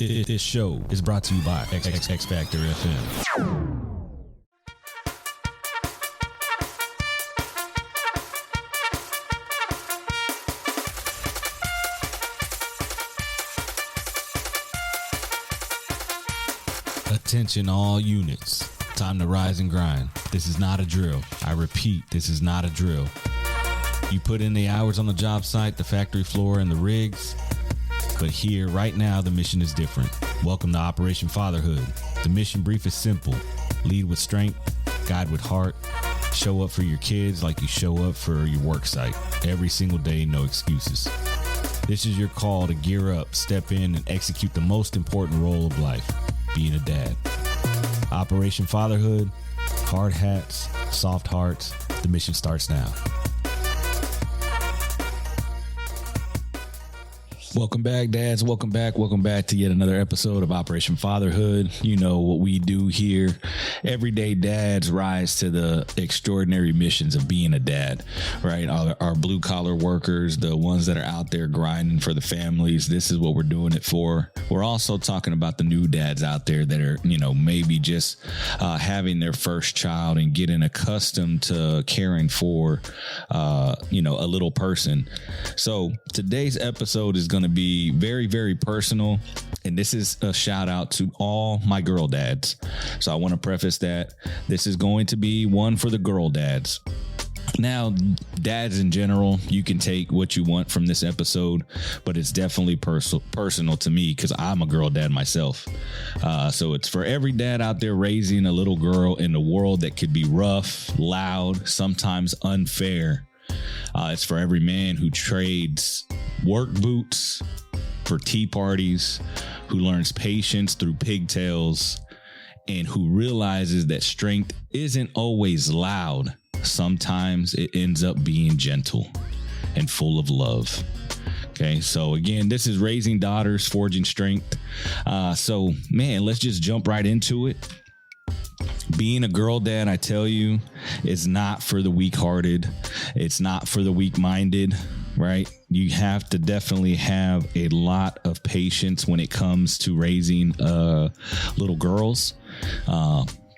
This show is brought to you by X Factor FM. Attention all units. Time to rise and grind. This is not a drill. I repeat, this is not a drill. You put in the hours on the job site, the factory floor, and the rigs. But here, right now, the mission is different. Welcome to Operation Fatherhood. The mission brief is simple. Lead with strength, guide with heart, show up for your kids like you show up for your work site. Every single day, no excuses. This is your call to gear up, step in, and execute the most important role of life, being a dad. Operation Fatherhood, hard hats, soft hearts. The mission starts now. Welcome back, dads. Welcome back to yet another episode of Operation Fatherhood. You know what we do here. Everyday dads rise to the extraordinary missions of being a dad, right? Our blue collar workers, the ones that are out there grinding for the families. This is what we're doing it for. We're also talking about the new dads out there that are, maybe just having their first child and getting accustomed to caring for, a little person. So today's episode is going to be very, very personal. And this is a shout out to all my girl dads. So I want to preface that this is going to be one for the girl dads. Now, dads in general, you can take what you want from this episode, but it's definitely personal to me because I'm a girl dad myself. So it's for every dad out there raising a little girl in a world that could be rough, loud, sometimes unfair. It's for every man who trades work boots for tea parties, who learns patience through pigtails, and who realizes that strength isn't always loud. Sometimes it ends up being gentle and full of love. Okay, so again, this is Raising Daughters, Forging Strength. So, man, let's just jump right into it. Being a girl dad, I tell you, is not for the weak-hearted. It's not for the weak-minded, right? You have to definitely have a lot of patience when it comes to raising little girls.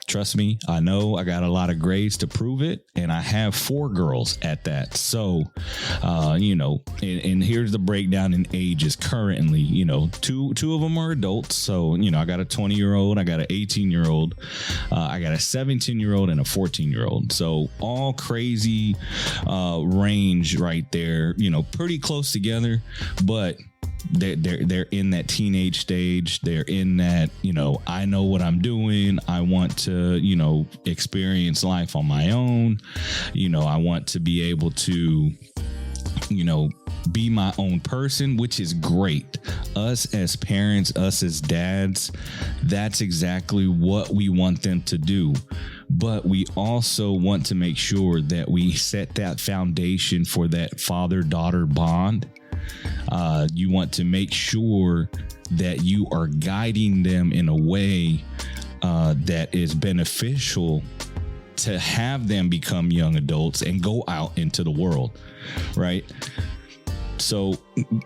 Trust me, I know I got a lot of grades to prove it, and I have 4 girls at that. So, and here's the breakdown in ages currently. Two of them are adults. So, I got a 20-year-old, I got an 18-year-old, I got a 17-year-old, and a 14-year-old. So all crazy range right there. Pretty close together, but they're in that teenage stage. They're in that, I know what I'm doing. I want to, experience life on my own. I want to be able to, be my own person, which is great. Us as parents, us as dads, that's exactly what we want them to do. But we also want to make sure that we set that foundation for that father-daughter bond. You want to make sure that you are guiding them in a way that is beneficial to have them become young adults and go out into the world, right? So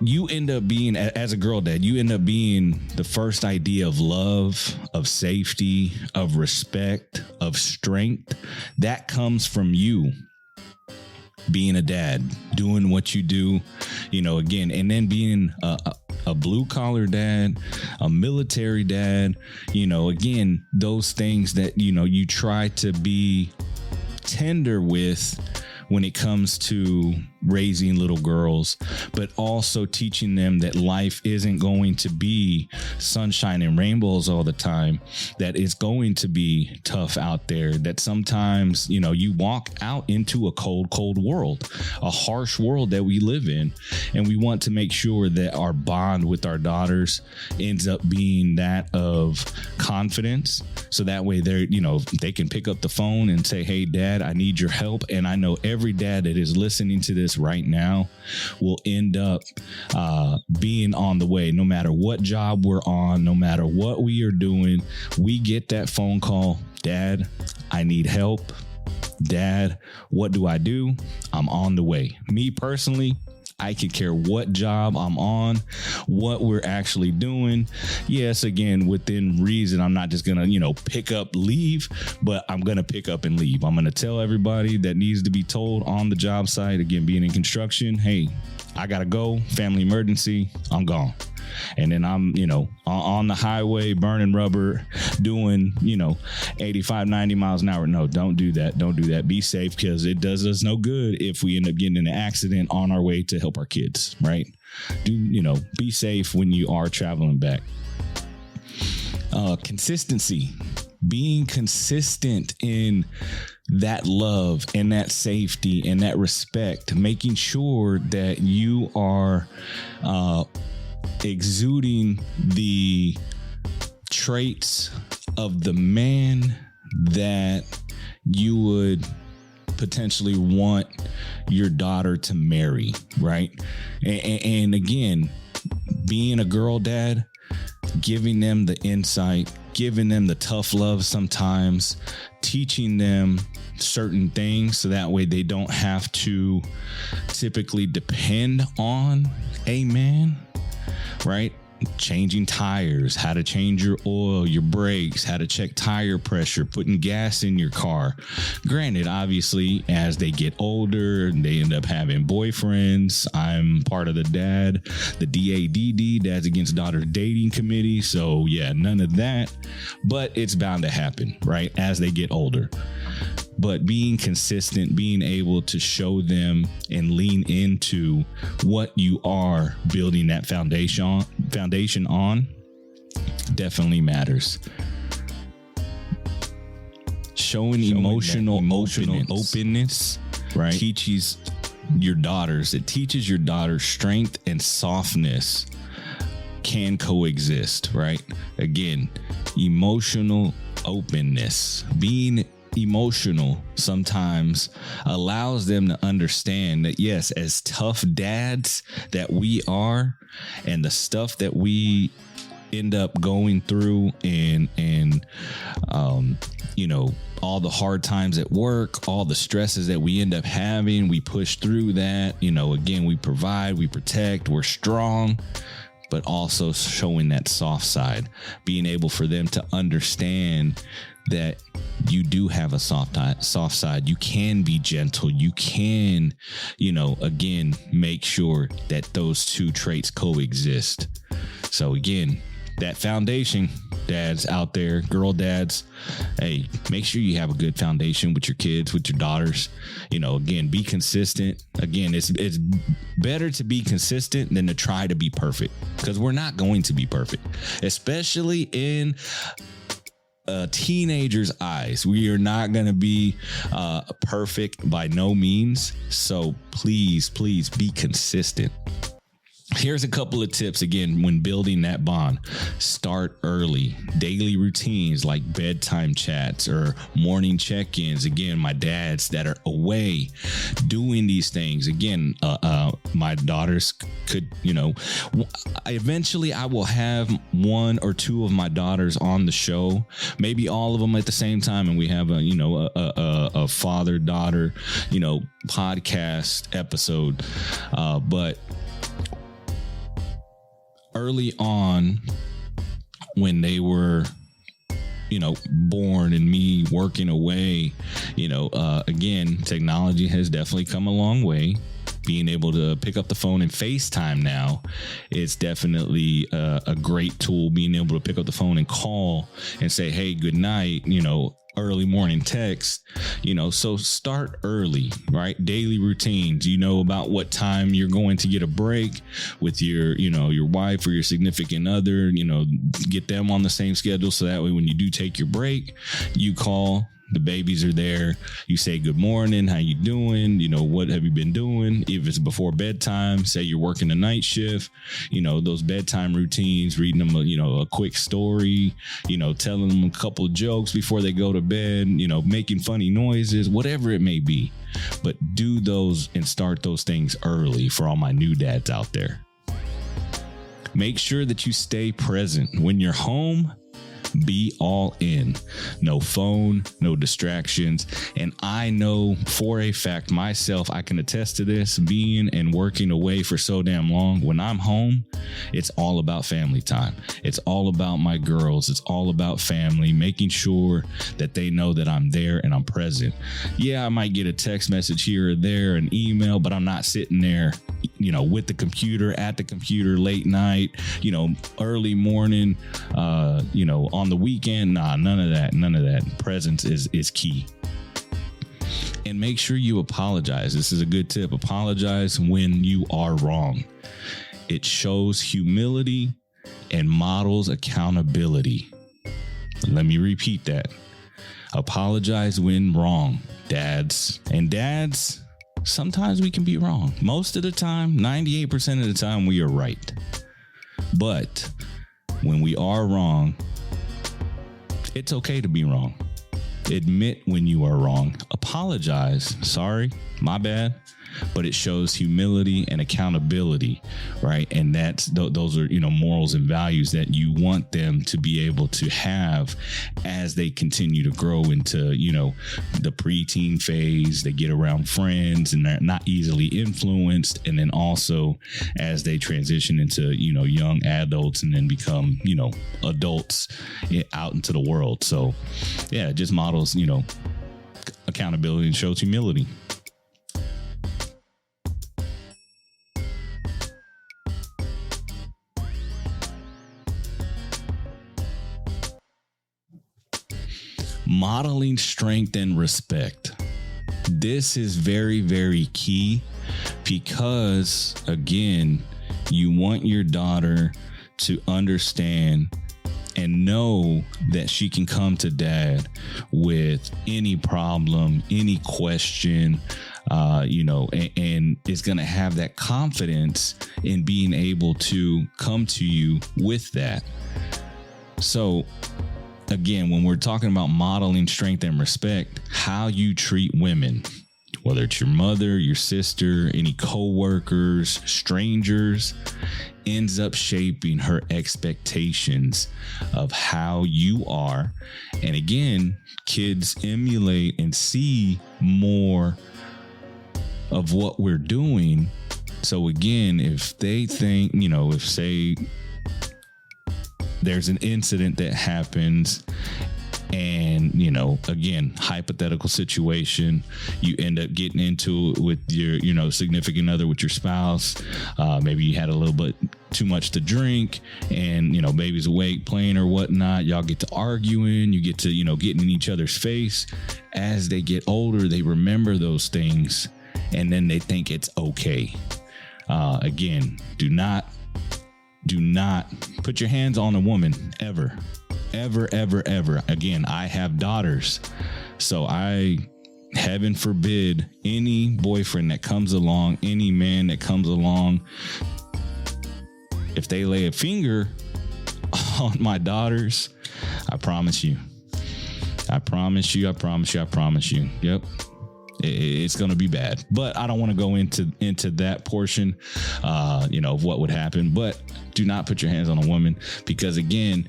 you end up being, as a girl dad, you end up being the first idea of love, of safety, of respect, of strength. That comes from you being a dad, doing what you do, again, and then being a blue collar dad, a military dad, again, those things that, you try to be tender with when it comes to raising little girls, but also teaching them that life isn't going to be sunshine and rainbows all the time, that it's going to be tough out there, that sometimes, you walk out into a cold world, a harsh world that we live in. And we want to make sure that our bond with our daughters ends up being that of confidence. So that way they're, they can pick up the phone and say, hey, Dad, I need your help. And I know every dad that is listening to this right now will end up being on the way. No matter what job we're on, no matter what we are doing, we get that phone call. Dad, I need help. Dad, what do I do? I'm on the way. Me personally, I could care what job I'm on, what we're actually doing. Yes, again, within reason, I'm not just going to, pick up, leave, but I'm going to pick up and leave. I'm going to tell everybody that needs to be told on the job site, again, being in construction, hey, I got to go, family emergency, I'm gone. And then I'm, on the highway, burning rubber, doing, 85, 90 miles an hour. No, don't do that. Don't do that. Be safe, because it does us no good if we end up getting in an accident on our way to help our kids, right? Be safe when you are traveling back. Consistency, being consistent in that love and that safety and that respect, making sure that you are, exuding the traits of the man that you would potentially want your daughter to marry, right? And again, being a girl dad, giving them the insight, giving them the tough love sometimes, teaching them certain things so that way they don't have to typically depend on a man, right? Changing tires, how to change your oil, your brakes, how to check tire pressure, putting gas in your car. Granted, obviously, as they get older, they end up having boyfriends. I'm part of the DADD, Dads Against Daughters Dating Committee. So yeah, none of that, but it's bound to happen, right? As they get older. But being consistent, being able to show them and lean into what you are building that foundation on definitely matters. Showing emotional openness, right? Teaches your daughters strength and softness can coexist, right? Again, emotional openness, being emotional sometimes allows them to understand that, yes, as tough dads that we are, and the stuff that we end up going through and all the hard times at work, all the stresses that we end up having, we push through that. Again, we provide, we protect, we're strong, but also showing that soft side, being able for them to understand that you do have a soft side. You can be gentle. You can, again, make sure that those two traits coexist. So again, that foundation, dads out there, girl dads, hey, make sure you have a good foundation with your kids, with your daughters. Again, be consistent. Again, it's better to be consistent than to try to be perfect, because we're not going to be perfect, especially in a teenager's eyes. We are not going to be perfect by no means. So please be consistent. Here's a couple of tips, again, when building that bond. Start early. Daily routines like bedtime chats or morning check-ins. Again, my dads that are away doing these things. Again, my daughters could, eventually I will have one or two of my daughters on the show, maybe all of them at the same time. And we have a father-daughter, podcast episode. But early on, when they were, born and me working away, again, technology has definitely come a long way. Being able to pick up the phone and FaceTime now, it's definitely a great tool. Being able to pick up the phone and call and say, hey, good night, early morning text, so start early, right? Daily routines, about what time you're going to get a break with your wife or your significant other, get them on the same schedule. So that way, when you do take your break, you call, the babies are there. You say, good morning. How you doing? What have you been doing? If it's before bedtime, say you're working a night shift, those bedtime routines, reading them, a quick story, telling them a couple of jokes before they go to bed, making funny noises, whatever it may be. But do those and start those things early for all my new dads out there. Make sure that you stay present when you're home. Be all in. No phone, no distractions. And I know for a fact myself, I can attest to this, being and working away for so damn long. When I'm home, it's all about family time. It's all about my girls. It's all about family, making sure that they know that I'm there and I'm present. Yeah, I might get a text message here or there, an email, but I'm not sitting there, with the computer, at the computer, late night, early morning, on the weekend. Nah, none of that. Presence is key. And make sure you apologize. This is a good tip. Apologize when you are wrong. It shows humility and models accountability. Let me repeat that. Apologize when wrong, dads. And dads, sometimes we can be wrong. Most of the time, 98% of the time, we are right. But when we are wrong, it's okay to be wrong. Admit when you are wrong. Apologize. Sorry, my bad. But it shows humility and accountability, right? And those are, morals and values that you want them to be able to have as they continue to grow into, the preteen phase. They get around friends and they're not easily influenced. And then also as they transition into, young adults and then become, adults out into the world. So yeah, it just models, accountability and shows humility. Modeling strength and respect. This is very, very key because, again, you want your daughter to understand and know that she can come to dad with any problem, any question, and is going to have that confidence in being able to come to you with that. So, again, when we're talking about modeling strength and respect, how you treat women, whether it's your mother, your sister, any coworkers, strangers, ends up shaping her expectations of how you are. And again, kids emulate and see more of what we're doing. So again, if they think, if say there's an incident that happens and, again, hypothetical situation, you end up getting into it with your, significant other, with your spouse. Maybe you had a little bit too much to drink and, baby's awake playing or whatnot. Y'all get to arguing. You get to, getting in each other's face. As they get older, they remember those things and then they think it's okay. Again, do not put your hands on a woman ever. Again, I have daughters, so heaven forbid, any boyfriend that comes along, any man that comes along, if they lay a finger on my daughters, I promise you. Yep. It's going to be bad, but I don't want to go into that portion, of what would happen. But do not put your hands on a woman because, again,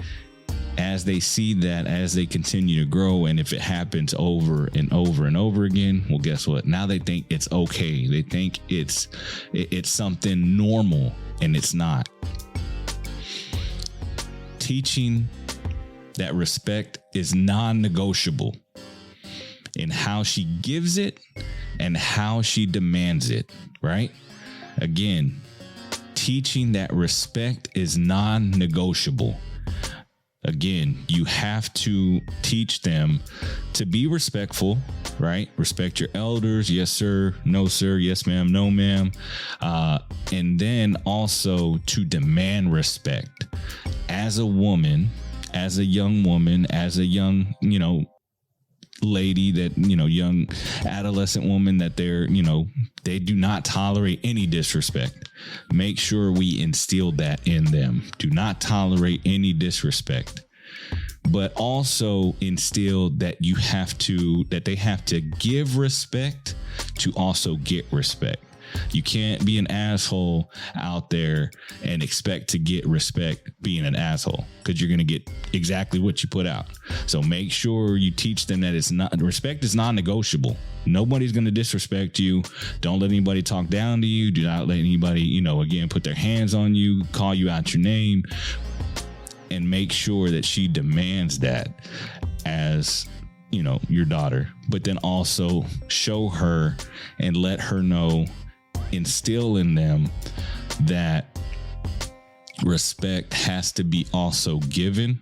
as they see that, as they continue to grow, and if it happens over and over and over again, well, guess what? Now they think it's okay. They think it's something normal, and it's not. Teaching that respect is non-negotiable in how she gives it and how she demands it, right? Again, teaching that respect is non-negotiable. Again, you have to teach them to be respectful, right? Respect your elders. Yes, sir. No, sir. Yes, ma'am. No, ma'am. And then also to demand respect as a woman, as a young woman, as a young, lady that, young adolescent woman that they do not tolerate any disrespect. Make sure we instill that in them. Do not tolerate any disrespect, but also instill that they have to give respect to also get respect. You can't be an asshole out there and expect to get respect being an asshole, because you're going to get exactly what you put out. So make sure you teach them that respect is non-negotiable. Nobody's going to disrespect you. Don't let anybody talk down to you. Do not let anybody, again, put their hands on you, call you out your name, and make sure that she demands that as your daughter, but then also show her and let her know, instill in them that respect has to be also given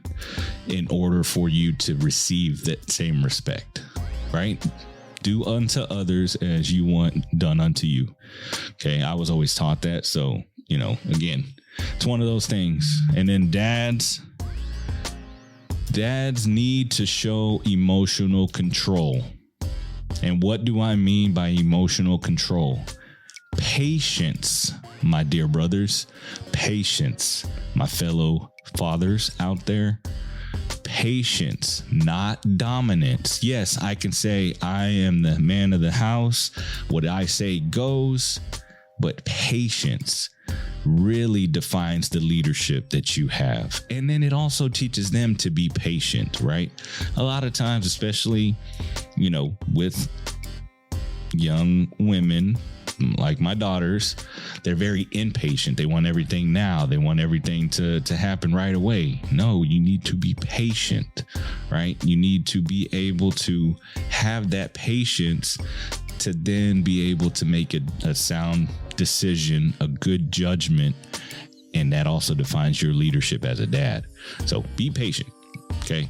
in order for you to receive that same respect, right? Do unto others as you want done unto you. Okay. I was always taught that. So, again, it's one of those things. And then dads need to show emotional control. And what do I mean by emotional control? Patience, my dear brothers. Patience, my fellow fathers out there. Patience, not dominance. Yes, I can say I am the man of the house. What I say goes, but patience really defines the leadership that you have. And then it also teaches them to be patient, right? A lot of times, especially, with young women like my daughters, they're very impatient. They want everything now. They want everything to happen right away. No, you need to be patient, right? You need to be able to have that patience to then be able to make a sound decision, a good judgment. And that also defines your leadership as a dad. So be patient. Okay.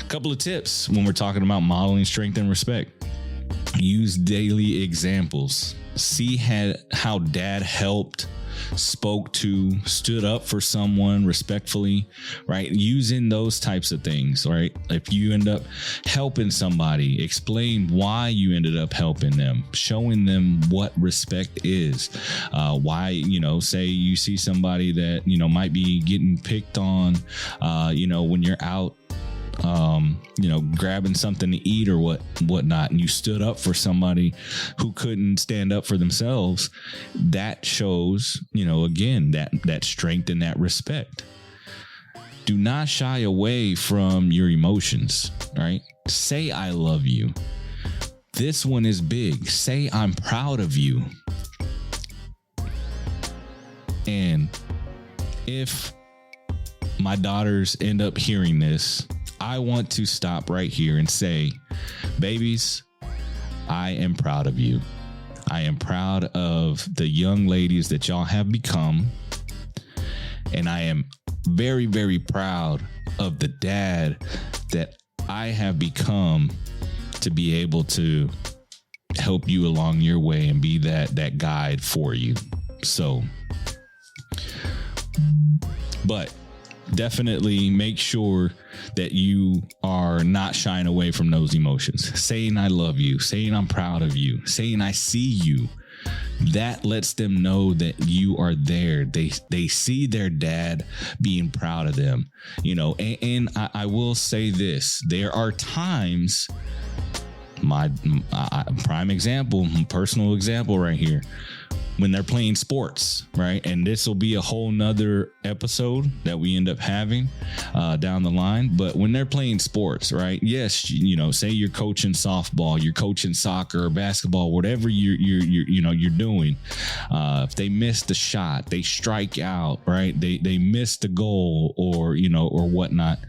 A couple of tips when we're talking about modeling strength and respect. Use daily examples. See how dad helped, spoke to, stood up for someone respectfully, right? Using those types of things, right? If you end up helping somebody, explain why you ended up helping them, showing them what respect is. Why, say you see somebody that, might be getting picked on, when you're out, grabbing something to eat or whatnot, and you stood up for somebody who couldn't stand up for themselves. That shows, again, that strength and that respect. Do not shy away from your emotions, right? Say, I love you. This one is big. Say, I'm proud of you. And if my daughters end up hearing this, I want to stop right here and say, babies, I am proud of you. I am proud of the young ladies that y'all have become. And I am very, very proud of the dad that I have become to be able to help you along your way and be that guide for you. So, but definitely make sure that you are not shying away from those emotions. Saying I love you, saying I'm proud of you, saying I see you. That lets them know that you are there. They see their dad being proud of them, and I will say this. There are times, my prime example, personal example right here, when they're playing sports, right? And this will be a whole nother episode that we end up having down the line. But when they're playing sports, right? Yes, say you're coaching softball, you're coaching soccer or basketball, whatever you're doing. If they miss the shot, they strike out, right? They miss the goal or whatnot.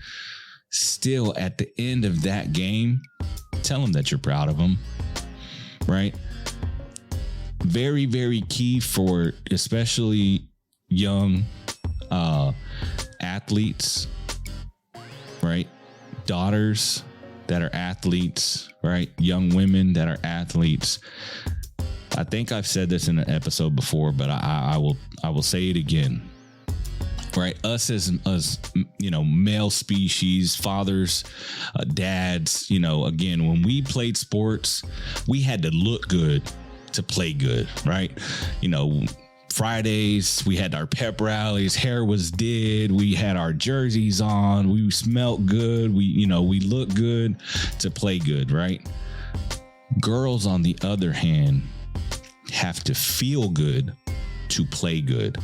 Still, at the end of that game, tell them that you're proud of them, right? Very, very key for especially young athletes, right? Daughters that are athletes, right? Young women that are athletes. I think I've said this in an episode before, but I will say it again. Right, us as male species, fathers, dads, again, when we played sports, we had to look good to play good, right? Fridays, we had our pep rallies, hair was did, we had our jerseys on, we smelled good, we looked good to play good, right? Girls, on the other hand, have to feel good to play good.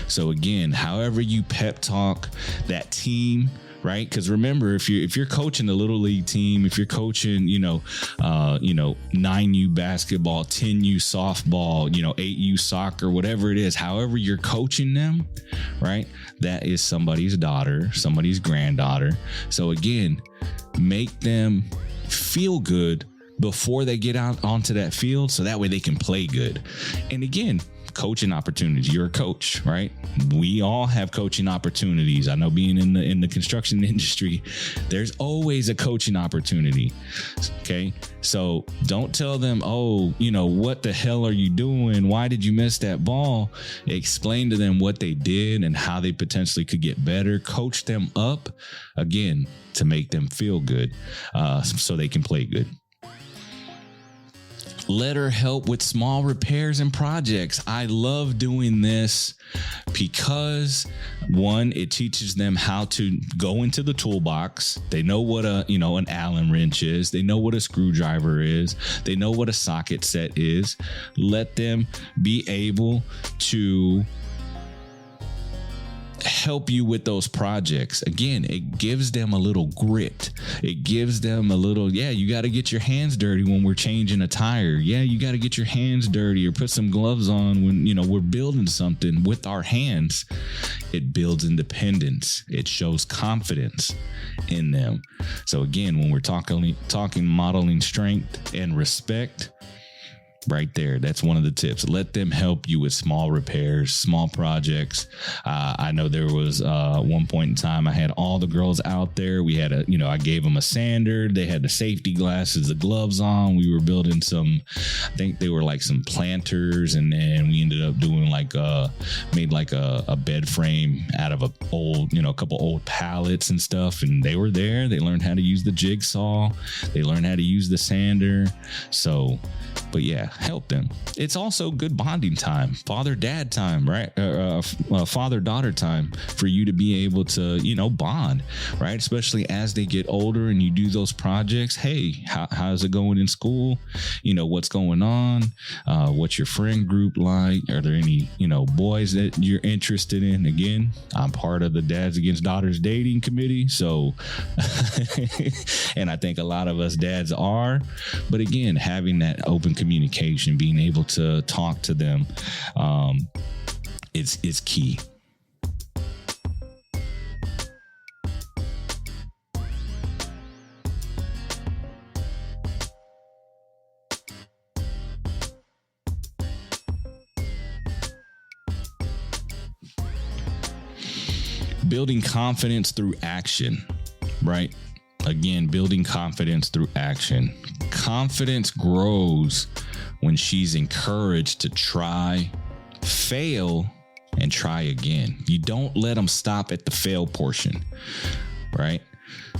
So again, however you pep talk that team, right? Because remember, if you're coaching a little league team, if you're coaching, 9U basketball, 10U softball, 8U soccer, whatever it is, however you're coaching them, right? That is somebody's daughter, somebody's granddaughter. So again, make them feel good before they get out onto that field, so that way they can play good. And again, coaching opportunities. You're a coach, right? We all have coaching opportunities. I know being in the construction industry, there's always a coaching opportunity. Okay. So don't tell them, what the hell are you doing? Why did you miss that ball? Explain to them what they did and how they potentially could get better. Coach them up again to make them feel good, so they can play good. Let her help with small repairs and projects. I love doing this because, one, it teaches them how to go into the toolbox. They know what an Allen wrench is. They know what a screwdriver is. They know what a socket set is. Let them be able to help you with those projects. Again, it gives them a little grit. It gives them a little, you got to get your hands dirty when we're changing a tire. Yeah, you got to get your hands dirty or put some gloves on when, we're building something with our hands. It builds independence. It shows confidence in them. So again, when we're talking modeling strength and respect, right there, that's one of the tips. Let them help you with small repairs, small projects. I know there was one point in time I had all the girls out there. We had I gave them a sander. They had the safety glasses, the gloves on. We were building I think they were like some planters, and then we ended up doing made a bed frame out of a couple old pallets and stuff. And they were there. They learned how to use the jigsaw. They learned how to use the sander. So, but yeah, help them. It's also good bonding time, father-dad time, right? Father-daughter time for you to be able to, bond, right? Especially as they get older and you do those projects. Hey, how's it going in school? What's going on? What's your friend group like? Are there any, boys that you're interested in? Again, I'm part of the Dads Against Daughters dating committee. So, and I think a lot of us dads are, but again, having that open communication, being able to talk to them, is key. Building confidence through action, right? Again, building confidence through action. Confidence grows when she's encouraged to try, fail, and try again. You don't let them stop at the fail portion, right?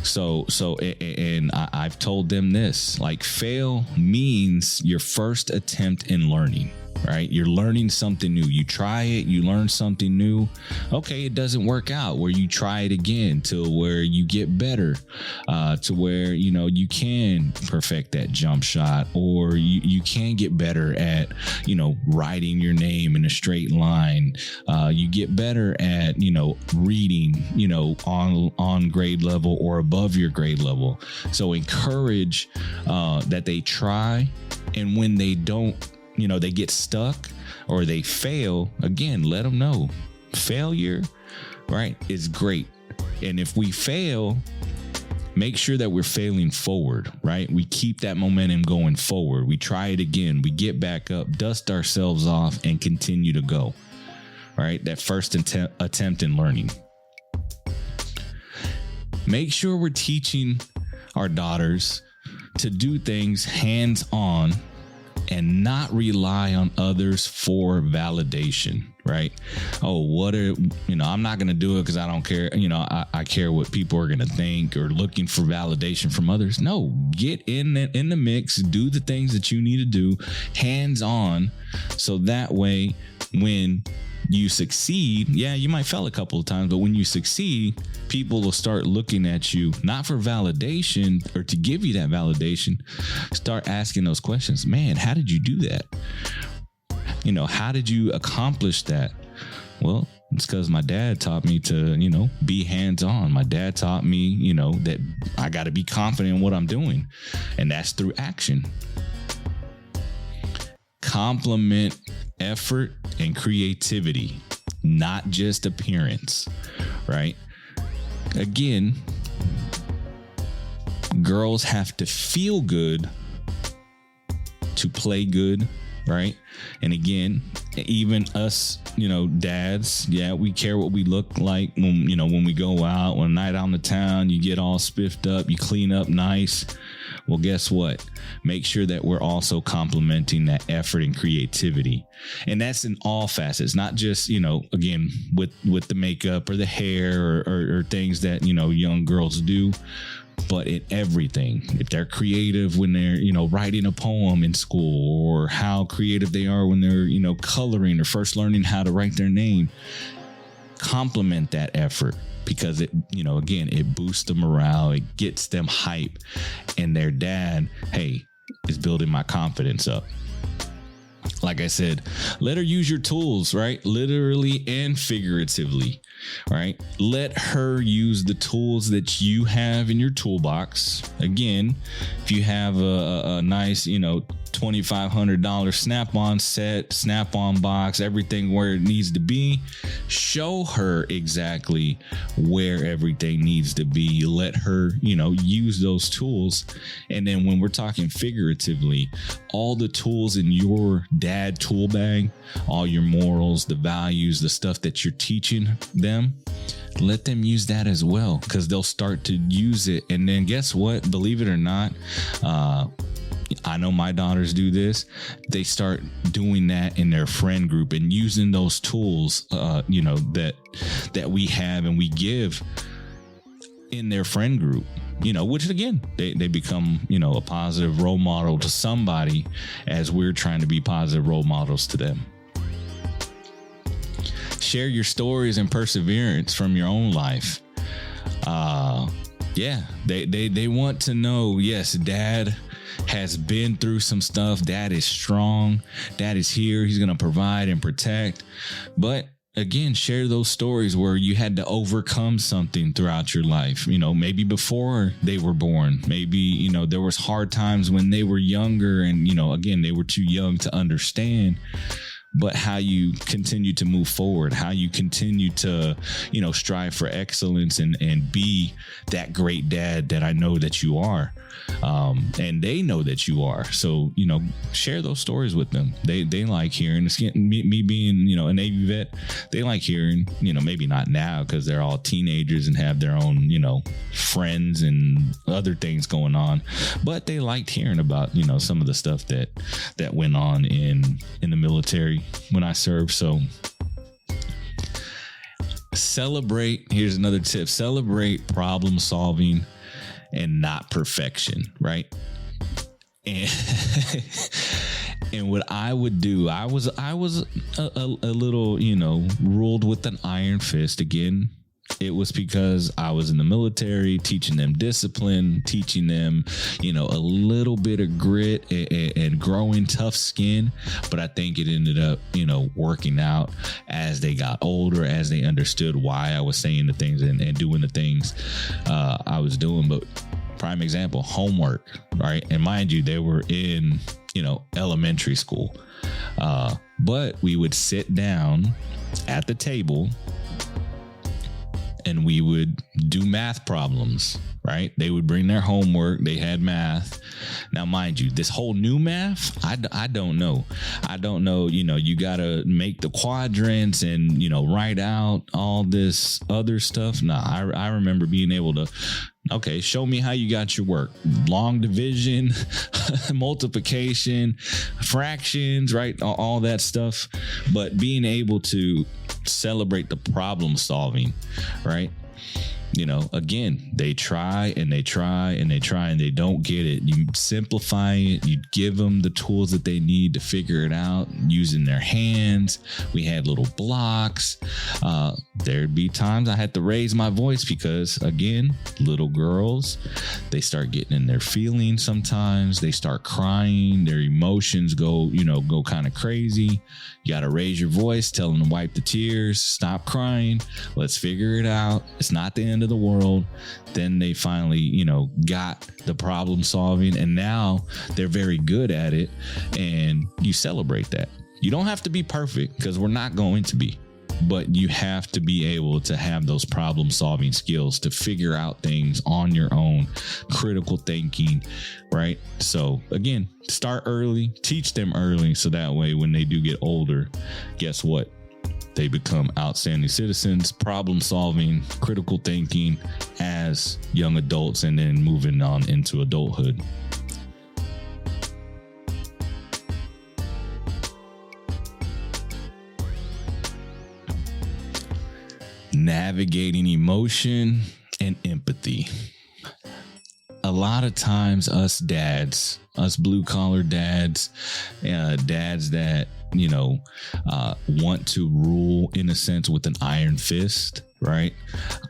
So, and I've told them this, fail means your first attempt in learning, right? You're learning something new. You try it, you learn something new. Okay, it doesn't work out, where you try it again to where you get better, to where, you can perfect that jump shot, or you can get better at, writing your name in a straight line. You get better at, reading, on grade level or above your grade level. So encourage that they try, and when they don't, they get stuck or they fail, again, let them know failure, right, is great. And if we fail, make sure that we're failing forward, right? We keep that momentum going forward. We try it again. We get back up, dust ourselves off, and continue to go, right? That first attempt in learning. Make sure we're teaching our daughters to do things hands-on and not rely on others for validation, right? I'm not going to do it because I don't care. I care what people are going to think, or looking for validation from others. No, get in the mix, do the things that you need to do hands on. So that way, when you succeed, you might fail a couple of times, but when you succeed, people will start looking at you, not for validation or to give you that validation. Start asking those questions. Man, how did you do that? How did you accomplish that? Well, it's because my dad taught me to, be hands-on. My dad taught me, that I got to be confident in what I'm doing. And that's through action. Complement effort and creativity, not just appearance, right? Again, girls have to feel good to play good, right? And again, even us, dads, we care what we look like when we go out, one night out in the town, you get all spiffed up, you clean up nice. Well, guess what? Make sure that we're also complimenting that effort and creativity. And that's in all facets, not just, again, with the makeup or the hair or things that, young girls do, but in everything. If they're creative when they're, writing a poem in school, or how creative they are when they're, coloring or first learning how to write their name, compliment that effort, because it, again, it boosts the morale, it gets them hype, and their dad, hey, is building my confidence up. Like I said, let her use your tools, right? Literally and figuratively, right? Let her use the tools that you have in your toolbox. Again, if you have a nice, $2,500 Snap-on set, Snap-on box, everything where it needs to be, show her exactly where everything needs to be. Let her, use those tools. And then when we're talking figuratively, all the tools in your dad tool bag, all your morals, the values, the stuff that you're teaching them, let them use that as well, because they'll start to use it. And then guess what? Believe it or not, I know my daughters do this. They start doing that in their friend group and using those tools, that we have and we give in their friend group, which again, they become, a positive role model to somebody as we're trying to be positive role models to them. Share your stories and perseverance from your own life. They want to know, yes, dad has been through some stuff. Dad is strong. Dad is here. He's going to provide and protect. But again, share those stories where you had to overcome something throughout your life. Maybe before they were born, maybe, there was hard times when they were younger and, again, they were too young to understand. But how you continue to move forward, how you continue to, strive for excellence and be that great dad that I know that you are. And they know that you are. So, share those stories with them. They like hearing, me being, a Navy vet, they like hearing, maybe not now because they're all teenagers and have their own, friends and other things going on. But they liked hearing about, some of the stuff that went on in the military when I served. So here's another tip, celebrate problem solving and not perfection, right? And what I would do, I was a little, ruled with an iron fist. Again, it was because I was in the military, teaching them discipline, teaching them, a little bit of grit and growing tough skin. But I think it ended up, working out as they got older, as they understood why I was saying the things and doing the things I was doing. But prime example, homework, right? And mind you, they were in, elementary school. But we would sit down at the table and we would do math problems, right? They would bring their homework. They had math. Now, mind you, this whole new math, I don't know. I don't know, you got to make the quadrants and, write out all this other stuff. Nah, I remember being able to, okay, show me how you got your work. Long division, multiplication, fractions, right? All that stuff. But being able to celebrate the problem solving, right? Again, they try and they try and they try and they don't get it. You simplify it. You give them the tools that they need to figure it out using their hands. We had little blocks. There'd be times I had to raise my voice because, again, little girls, they start getting in their feelings sometimes. They start crying. Their emotions go kind of crazy. You got to raise your voice, tell them to wipe the tears, stop crying. Let's figure it out. It's not the end of the world. Then they finally, got the problem solving, and now they're very good at it, and you celebrate that. You don't have to be perfect because we're not going to be, but you have to be able to have those problem solving skills to figure out things on your own, critical thinking, right? So again, start early, teach them early. So that way, when they do get older, guess what? They become outstanding citizens, problem solving, critical thinking as young adults, and then moving on into adulthood. Navigating emotion and empathy. A lot of times us dads, us blue collar dads, dads that, want to rule in a sense with an iron fist, right?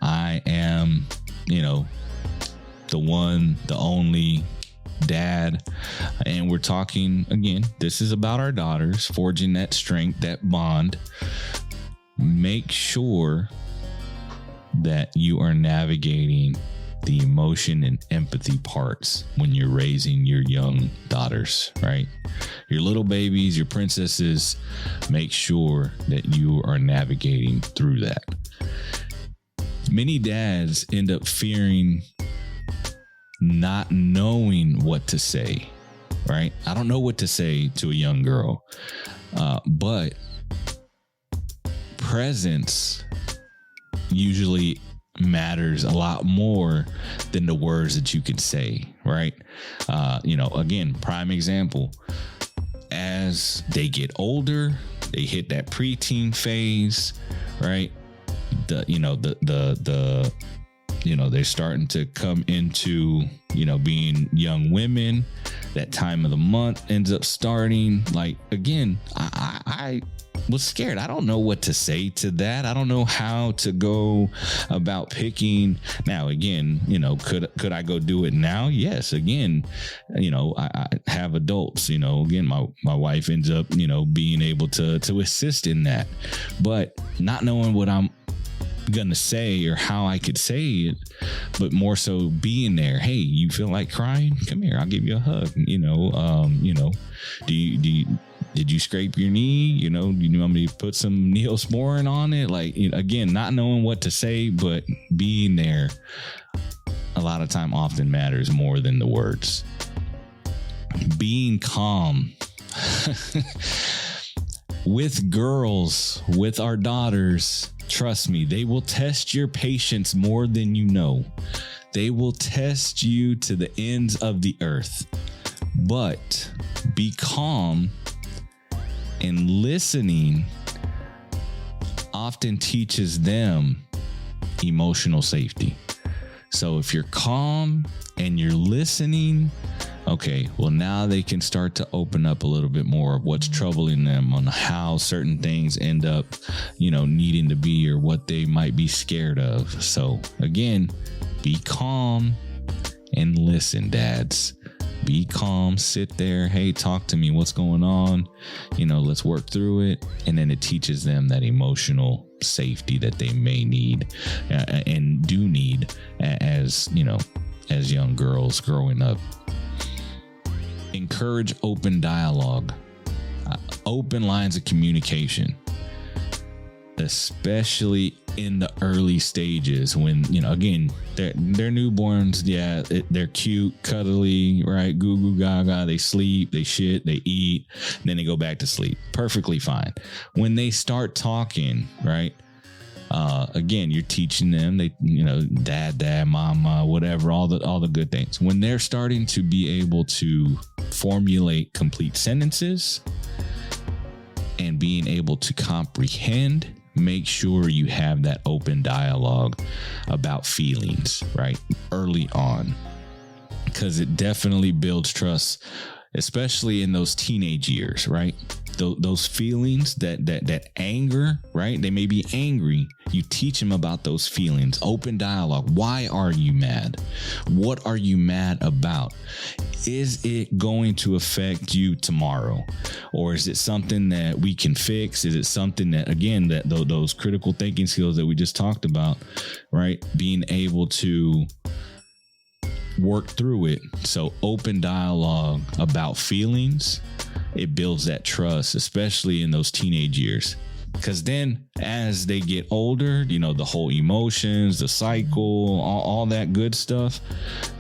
I am, the one, the only dad. And we're talking, again, this is about our daughters, forging that strength, that bond. Make sure that you are navigating the emotion and empathy parts when you're raising your young daughters, right? Your little babies, your princesses, make sure that you are navigating through that. Many dads end up fearing not knowing what to say, right? I don't know what to say to a young girl, but presence usually matters a lot more than the words that you can say, right? Again, prime example, as they get older, they hit that preteen phase, right? They're starting to come into, being young women. That time of the month ends up starting. Like, again, I was scared. I don't know what to say to that. I don't know how to go about picking. Now, again, could I go do it now? Yes. Again, I have adults, again, my wife ends up, being able to assist in that, but not knowing what I'm gonna say or how I could say it, but more so being there. Hey, you feel like crying? Come here, I'll give you a hug. Did you scrape your knee? You want me to put some Neosporin on it? Like, again, not knowing what to say, but being there a lot of time often matters more than the words. Being calm. With girls, with our daughters, trust me, they will test your patience more than you know. They will test you to the ends of the earth. But be calm, and listening often teaches them emotional safety. So if you're calm and you're listening, okay, well, now they can start to open up a little bit more of what's troubling them, on how certain things end up, needing to be, or what they might be scared of. So again, be calm and listen, dads. Be calm, sit there. Hey, talk to me. What's going on? Let's work through it. And then it teaches them that emotional safety that they may need and do need as young girls growing up. Encourage open dialogue, open lines of communication, especially in the early stages when, again, they're newborns. Yeah, they're cute, cuddly, right? Goo goo gaga. They sleep, they shit, they eat, and then they go back to sleep. Perfectly fine. When they start talking, right? Again, you're teaching them, dad, mama, whatever, all the good things. When they're starting to be able to formulate complete sentences and being able to comprehend make sure you have that open dialogue about feelings, right? Early on, because it definitely builds trust, especially in those teenage years, right? Those feelings, that anger, right? They may be angry. You teach them about those feelings. Open dialogue. Why are you mad? What are you mad about? Is it going to affect you tomorrow? Or is it something that we can fix? Is it something that, again, that those critical thinking skills that we just talked about, right? Being able to work through it. So open dialogue about feelings, it builds that trust, especially in those teenage years. Because then as they get older, the whole emotions, the cycle, all that good stuff.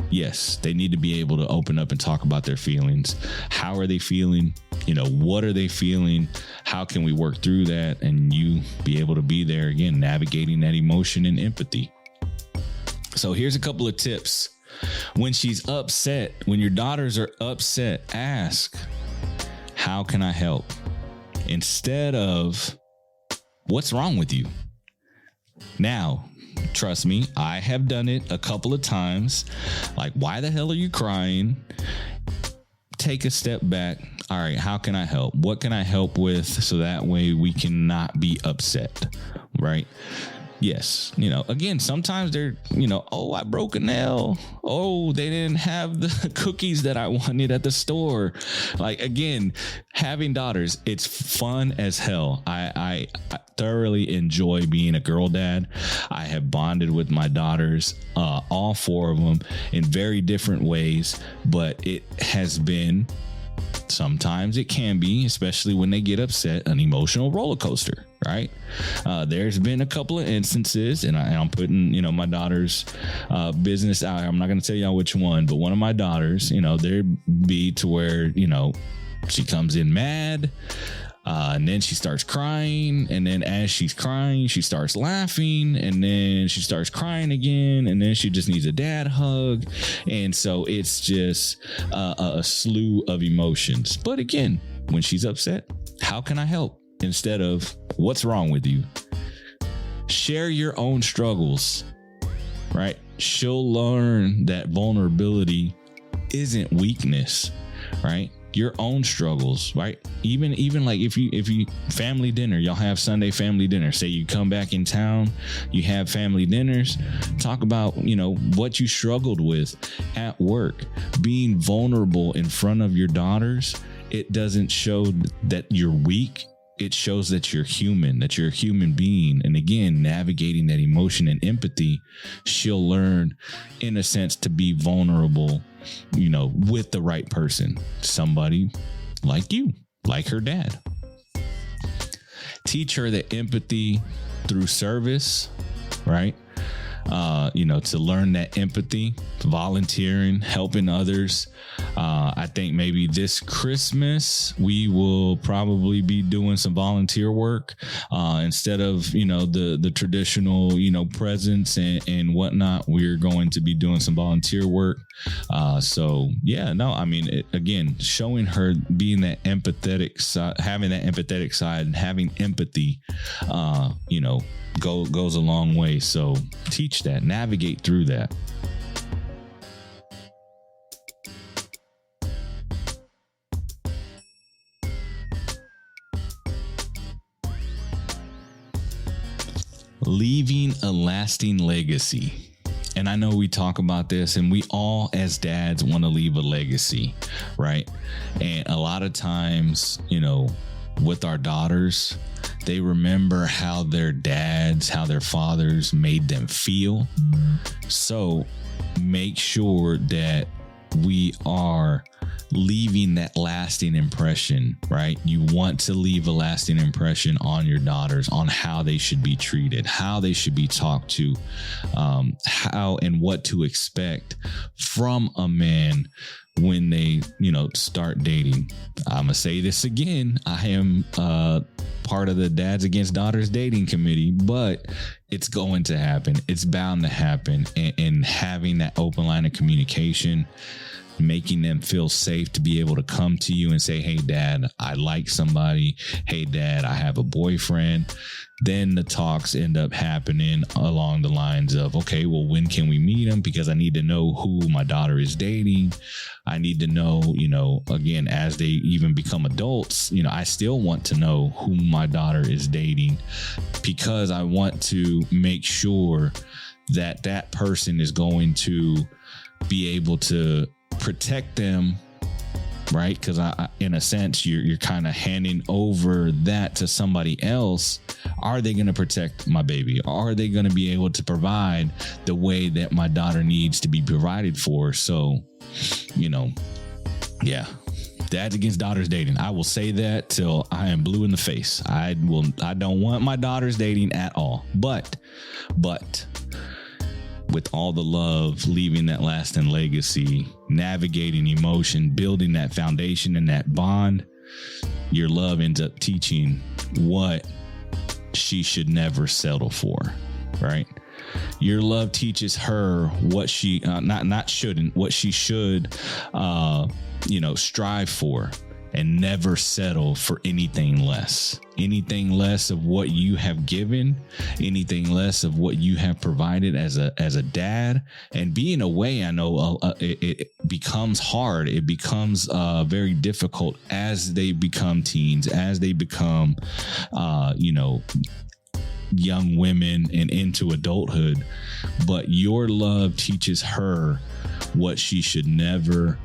Yes, they need to be able to open up and talk about their feelings. How are they feeling? What are they feeling? How can we work through that? And you be able to be there again, navigating that emotion and empathy. So here's a couple of tips. When she's upset, when your daughters are upset, ask, how can I help? Instead of, what's wrong with you? Now, trust me, I have done it a couple of times. Like, why the hell are you crying? Take a step back. All right, how can I help? What can I help with so that way we cannot be upset, right? Yes. Again, sometimes they're, oh, I broke a nail. Oh, they didn't have the cookies that I wanted at the store. Like, again, having daughters, it's fun as hell. I thoroughly enjoy being a girl dad. I have bonded with my daughters, all four of them, in very different ways, but it has been, sometimes it can be, especially when they get upset, an emotional roller coaster, right? There's been a couple of instances, and I'm putting, my daughter's business out. I'm not going to tell y'all which one, but one of my daughters, there be to where, she comes in mad, and then she starts crying, and then as she's crying, she starts laughing, and then she starts crying again, and then she just needs a dad hug. And so it's just a slew of emotions. But again, when she's upset, how can I help? Instead of, what's wrong with you? Share your own struggles, right? She'll learn that vulnerability isn't weakness, right? Your own struggles, right? Even like if you family dinner, y'all have Sunday family dinner. Say you come back in town, you have family dinners, talk about, what you struggled with at work. Being vulnerable in front of your daughters, it doesn't show that you're weak. It shows that you're human, that you're a human being. And again, navigating that emotion and empathy, she'll learn, in a sense, to be vulnerable, with the right person, somebody like you, like her dad. Teach her that empathy through service, right? To learn that empathy, volunteering, helping others. I think maybe this Christmas we will probably be doing some volunteer work instead of the traditional presents and whatnot. We're going to be doing some volunteer work. Again, showing her being that empathetic side, having that empathetic side, and having empathy, goes a long way. So teach that, navigate through that. Leaving a lasting legacy. And I know we talk about this, and we all as dads want to leave a legacy, right? And a lot of times, with our daughters, they remember how their dads, how their fathers made them feel. So make sure that we are leaving that lasting impression, right? You want to leave a lasting impression on your daughters, on how they should be treated, how they should be talked to, how and what to expect from a man when they, start dating. I'm gonna say this again. I am part of the Dads Against Daughters dating committee, but it's going to happen. It's bound to happen. And having that open line of communication, making them feel safe to be able to come to you and say, hey, dad, I like somebody. Hey, dad, I have a boyfriend. Then the talks end up happening along the lines of, okay, well, when can we meet him? Because I need to know who my daughter is dating. I need to know, again, as they even become adults, I still want to know who my daughter is dating, because I want to make sure that that person is going to be able to protect them, right? Because in a sense, you're kind of handing over that to somebody else. Are they going to protect my baby? Are they going to be able to provide the way that my daughter needs to be provided for? So, yeah, dads against daughters dating. I will say that till I am blue in the face. I don't want my daughters dating at all. But with all the love, leaving that lasting legacy, navigating emotion, building that foundation and that bond, your love ends up teaching what she should never settle for, right? Your love teaches her what she what she should strive for, and never settle for anything less of what you have given, anything less of what you have provided as a dad. And being away, I know it becomes hard. It becomes very difficult as they become teens, as they become, young women and into adulthood. But your love teaches her what she should never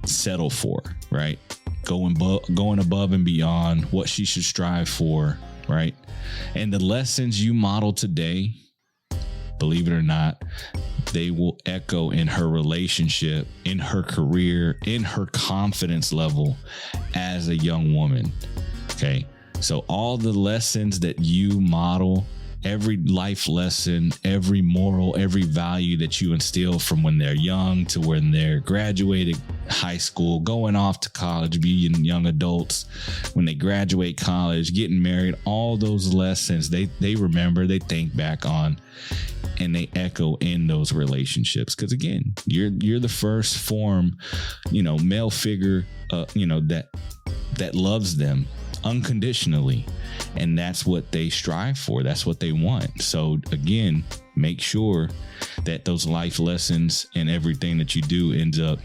settle for, right? Going above and beyond what she should strive for, right? And the lessons you model today, believe it or not, they will echo in her relationship, in her career, in her confidence level as a young woman. Okay. So all the lessons that you model, every life lesson, every moral, every value that you instill from when they're young to when they're graduating high school, going off to college, being young adults, when they graduate college, getting married, all those lessons they remember, they think back on, and they echo in those relationships. Because again, you're the first form, male figure, that loves them unconditionally, and that's what they strive for. That's what they want. So again, make sure that those life lessons and everything that you do ends up,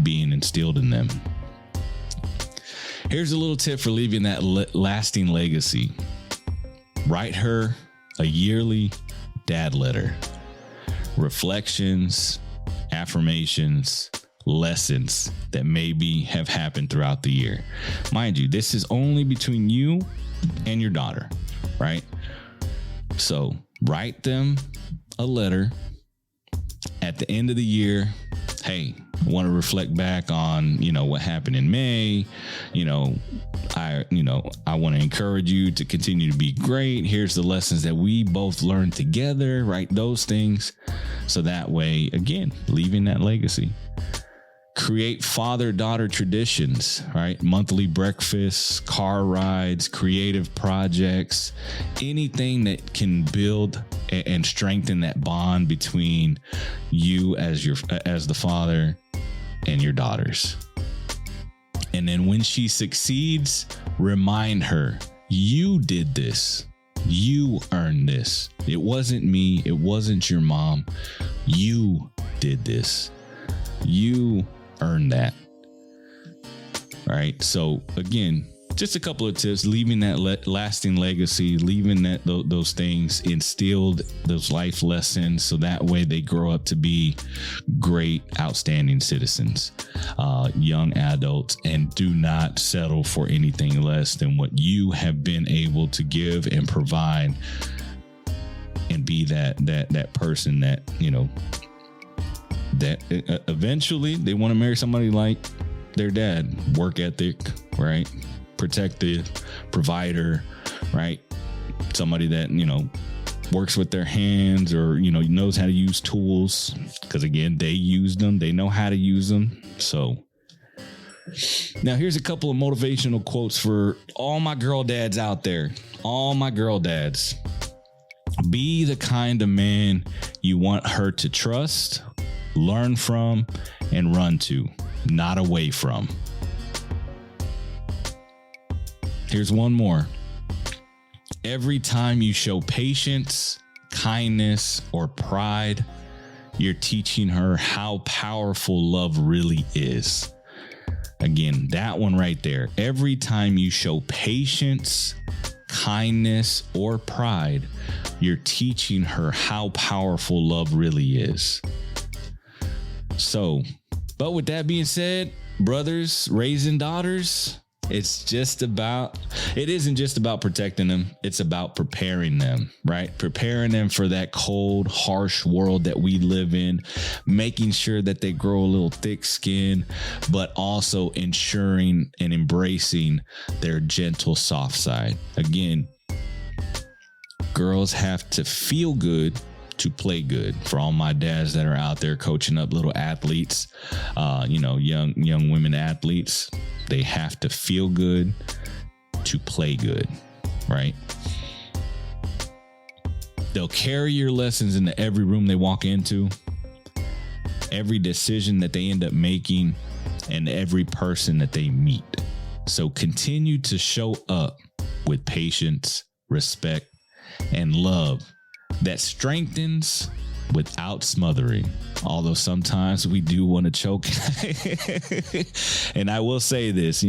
being instilled in them. Here's a little tip for leaving that lasting legacy. Write her a yearly dad letter. Reflections, affirmations, lessons that maybe have happened throughout the year. Mind you, this is only between you and your daughter, right? So write them a letter at the end of the year. Hey, I want to reflect back on, what happened in May. I want to encourage you to continue to be great. Here's the lessons that we both learned together, right? Those things. So that way, again, leaving that legacy. Create father-daughter traditions, right? Monthly breakfasts, car rides, creative projects, anything that can build and strengthen that bond between you as the father and your daughters. And then when she succeeds, remind her, you did this. You earned this. It wasn't me. It wasn't your mom. You did this. You earn that. All right. So again, just a couple of tips, leaving that lasting legacy, leaving those things instilled, those life lessons. So that way they grow up to be great, outstanding citizens, young adults, and do not settle for anything less than what you have been able to give and provide, and be that person that, that eventually they want to marry somebody like their dad. Work ethic, right? Protective, provider, right? Somebody that, works with their hands, or, knows how to use tools, because again, they use them. They know how to use them. So now here's a couple of motivational quotes for all my girl dads out there. All my girl dads. Be the kind of man you want her to trust, learn from, and run to, not away from. Here's one more. Every time you show patience, kindness, or pride, you're teaching her how powerful love really is. Again, that one right there. Every time you show patience, kindness, or pride, you're teaching her how powerful love really is. So, but with that being said, brothers raising daughters, it isn't just about protecting them. It's about preparing them, right? Preparing them for that cold, harsh world that we live in, making sure that they grow a little thick skin, but also ensuring and embracing their gentle, soft side. Again, girls have to feel good to play good. For all my dads that are out there coaching up little athletes, young women athletes, they have to feel good to play good, right? They'll carry your lessons into every room they walk into, every decision that they end up making, and every person that they meet. So continue to show up with patience, respect, and love that strengthens without smothering. Although sometimes we do want to choke. And I will say this,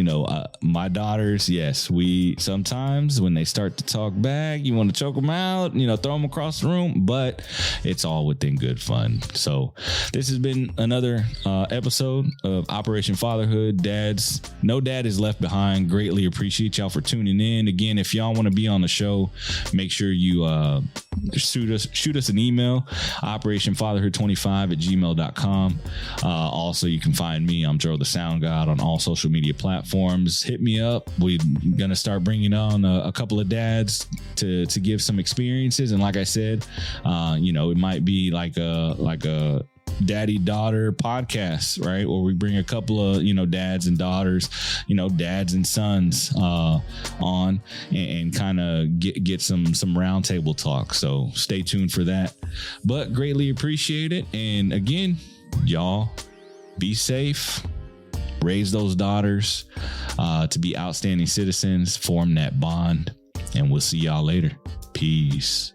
my daughters, yes, we sometimes when they start to talk back, you want to choke them out, throw them across the room, but it's all within good fun. So this has been another episode of Operation Fatherhood. Dads, no dad is left behind. Greatly appreciate y'all for tuning in. Again, if y'all want to be on the show, make sure you shoot us an email, operationfatherhood25@gmail.com. Also, you can find me. I'm Joe the Sound God on all social media platforms. Hit me up. We're going to start bringing on a couple of dads to give some experiences. And like I said, it might be like a daddy-daughter podcast, right? Where we bring a couple of, dads and daughters, dads and sons on and kind of get some roundtable talk. So stay tuned for that. But greatly appreciate it. And again, y'all be safe, raise those daughters to be outstanding citizens, form that bond, and we'll see y'all later. Peace.